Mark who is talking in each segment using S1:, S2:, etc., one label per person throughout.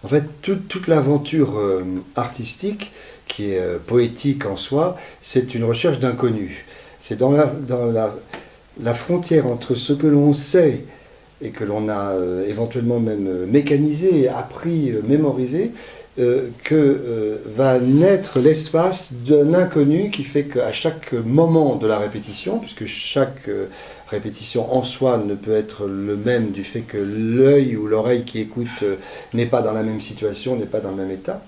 S1: En fait, toute l'aventure artistique, qui est poétique en soi, c'est une recherche d'inconnu. C'est la frontière entre ce que l'on sait et que l'on a éventuellement même mécanisé, appris, mémorisé, va naître l'espace d'un inconnu qui fait qu'à chaque moment de la répétition, puisque chaque répétition en soi ne peut être le même du fait que l'œil ou l'oreille qui écoute n'est pas dans la même situation, n'est pas dans le même état,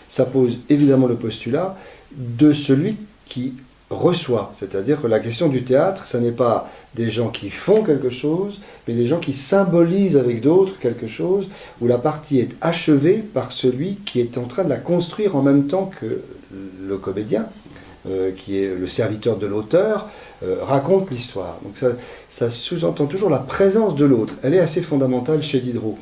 S1: ça pose évidemment le postulat de celui qui reçoit. C'est-à-dire que la question du théâtre, ce n'est pas des gens qui font quelque chose, mais des gens qui symbolisent avec d'autres quelque chose, où la partie est achevée par celui qui est en train de la construire en même temps que le comédien, qui est le serviteur de l'auteur, raconte l'histoire. Donc ça sous-entend toujours la présence de l'autre. Elle est assez fondamentale chez Diderot.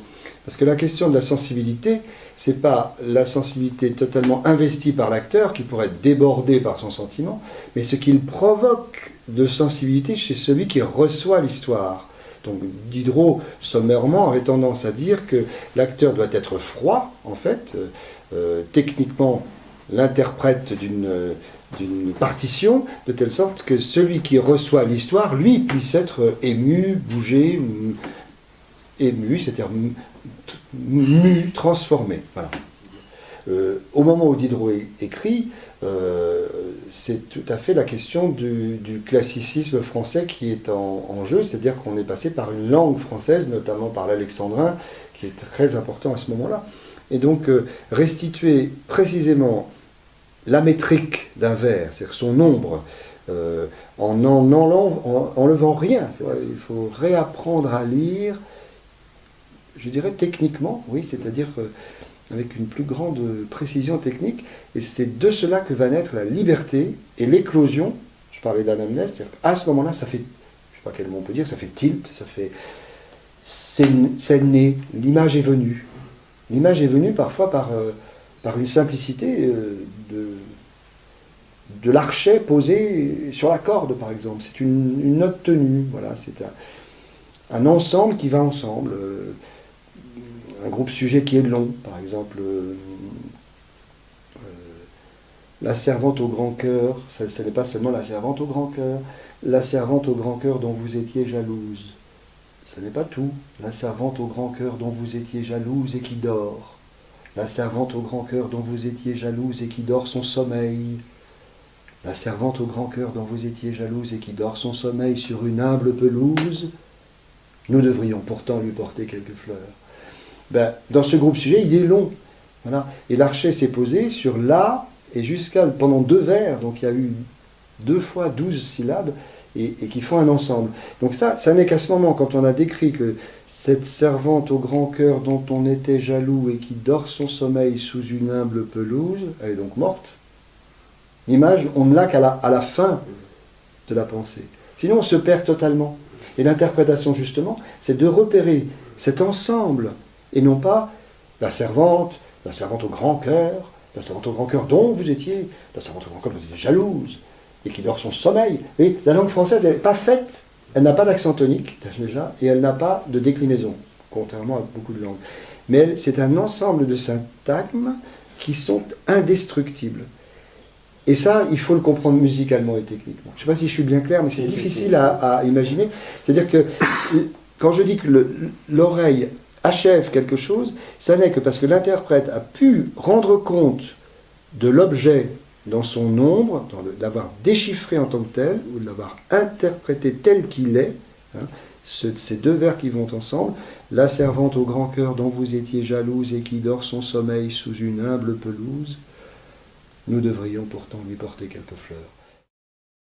S1: Parce que la question de la sensibilité, c'est pas la sensibilité totalement investie par l'acteur qui pourrait être débordé par son sentiment, mais ce qu'il provoque de sensibilité chez celui qui reçoit l'histoire. Donc Diderot, sommairement, aurait tendance à dire que l'acteur doit être froid, en fait, techniquement l'interprète d'une partition, de telle sorte que celui qui reçoit l'histoire, lui, puisse être ému, bougé, ému, c'est-à-dire mu, transformé. Voilà. Au moment où Diderot écrit, c'est tout à fait la question du classicisme français qui est en jeu, c'est-à-dire qu'on est passé par une langue française, notamment par l'alexandrin, qui est très important à ce moment-là. Et donc, restituer précisément la métrique d'un vers, c'est-à-dire son nombre, en n'enlevant rien. Il faut réapprendre à lire, je dirais techniquement, oui, c'est-à-dire avec une plus grande précision technique, et c'est de cela que va naître la liberté et l'éclosion. Je parlais d'anamnèse, c'est-à-dire à ce moment-là, ça fait, je ne sais pas quel mot on peut dire, ça fait tilt, ça fait, c'est né, l'image est venue. L'image est venue parfois par une simplicité de l'archet posé sur la corde, par exemple. C'est une note tenue, voilà, c'est un ensemble qui va ensemble. Un groupe sujet qui est long, par exemple, la servante au grand cœur, ce n'est pas seulement la servante au grand cœur, la servante au grand cœur dont vous étiez jalouse. Ce n'est pas tout. La servante au grand cœur dont vous étiez jalouse et qui dort. La servante au grand cœur dont vous étiez jalouse et qui dort son sommeil. La servante au grand cœur dont vous étiez jalouse et qui dort son sommeil sur une humble pelouse. Nous devrions pourtant lui porter quelques fleurs. Ben, dans ce groupe sujet, il est long. Voilà. Et l'archet s'est posé sur la et pendant 2 vers, donc il y a eu 2 fois 12 syllabes, et qui font un ensemble. Donc ça n'est qu'à ce moment, quand on a décrit que cette servante au grand cœur dont on était jaloux et qui dort son sommeil sous une humble pelouse, elle est donc morte. L'image, on ne l'a qu'à la fin de la pensée. Sinon, on se perd totalement. Et l'interprétation, justement, c'est de repérer cet ensemble, et non pas la servante au grand cœur, la servante au grand cœur dont vous étiez, la servante au grand cœur dont vous étiez jalouse, et qui dort son sommeil. Et la langue française, elle n'est pas faite, elle n'a pas d'accent tonique, déjà, et elle n'a pas de déclinaison, contrairement à beaucoup de langues. Mais c'est un ensemble de syntagmes qui sont indestructibles. Et ça, il faut le comprendre musicalement et techniquement. Je ne sais pas si je suis bien clair, mais c'est difficile à imaginer. C'est-à-dire que quand je dis que l'oreille achève quelque chose, ça n'est que parce que l'interprète a pu rendre compte de l'objet dans son nombre, l'avoir déchiffré en tant que tel, ou de l'avoir interprété tel qu'il est, hein, ces 2 vers qui vont ensemble, la servante au grand cœur dont vous étiez jalouse et qui dort son sommeil sous une humble pelouse, nous devrions pourtant lui porter quelques fleurs.